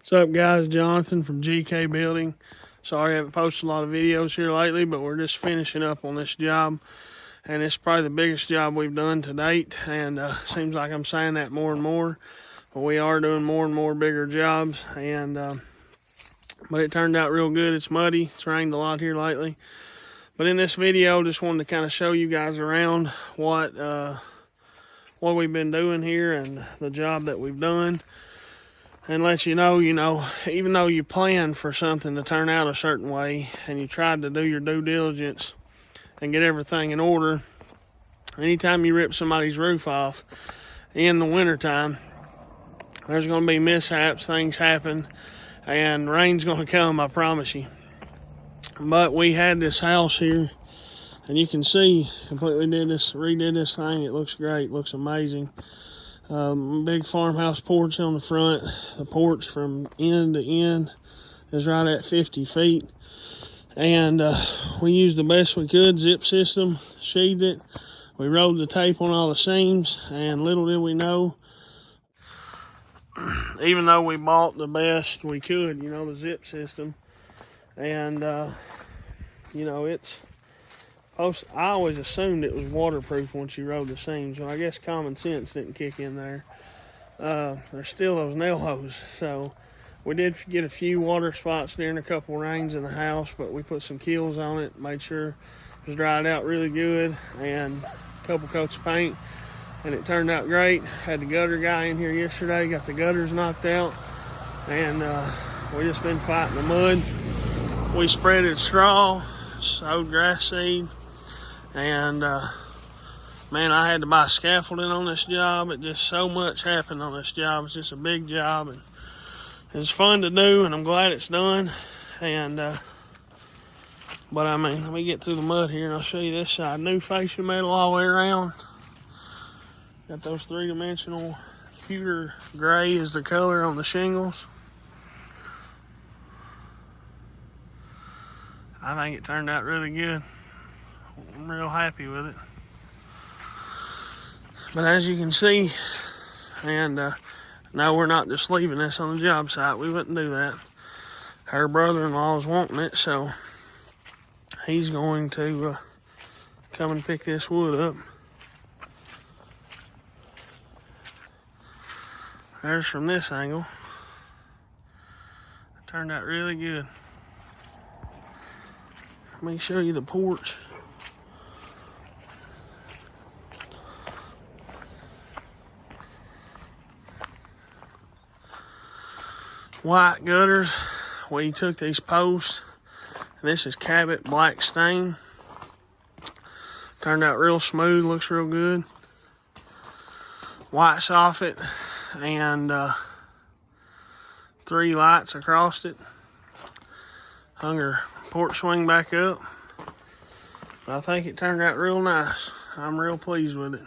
What's up, guys? Jonathan from GK Building. Sorry I haven't posted a lot of videos here lately, but we're just finishing up on this job, and it's probably the biggest job we've done to date, and seems like I'm saying that more and more, but we are doing more and more bigger jobs, and but it turned out real good. It's muddy. It's rained a lot here lately, but in this video, just wanted to kind of show you guys around what we've been doing here and the job that we've done. And let you know, even though you plan for something to turn out a certain way and you tried to do your due diligence and get everything in order, anytime you rip somebody's roof off in the wintertime, there's going to be mishaps, things happen, and rain's going to come, I promise you. But we had this house here, and you can see, completely redid this thing. It looks great, looks amazing. Big farmhouse porch on the front. The porch from end to end is right at 50 feet. And we used the best we could, zip system, sheathed it. We rolled the tape on all the seams, and little did we know, even though we bought the best we could, the zip system, and I always assumed it was waterproof once you rolled the seams, but I guess common sense didn't kick in there. There's still those nail holes, so we did get a few water spots during a couple rains in the house, but we put some keels on it, made sure it was dried out really good, and a couple coats of paint, and it turned out great. Had the gutter guy in here yesterday, got the gutters knocked out, and we just been fighting the mud. We spreaded straw, sowed grass seed, and man, I had to buy scaffolding on this job. It just, so much happened on this job. It's just a big job, and it's fun to do, and I'm glad it's done. And but I mean, let me get through the mud here and I'll show you this side. New fascia metal all the way around. Got those three-dimensional pewter gray is the color on the shingles. I think it turned out really good. I'm real happy with it. But as you can see, and no, we're not just leaving this on the job site. We wouldn't do that. Her brother-in-law is wanting it, so he's going to come and pick this wood up. There's from this angle. It turned out really good. Let me show you the porch. White gutters. We took these posts, and this is Cabot black stain. Turned out real smooth, looks real good. White soffit and 3 lights across it. Hung her porch swing back up. I think it turned out real nice. I'm real pleased with it.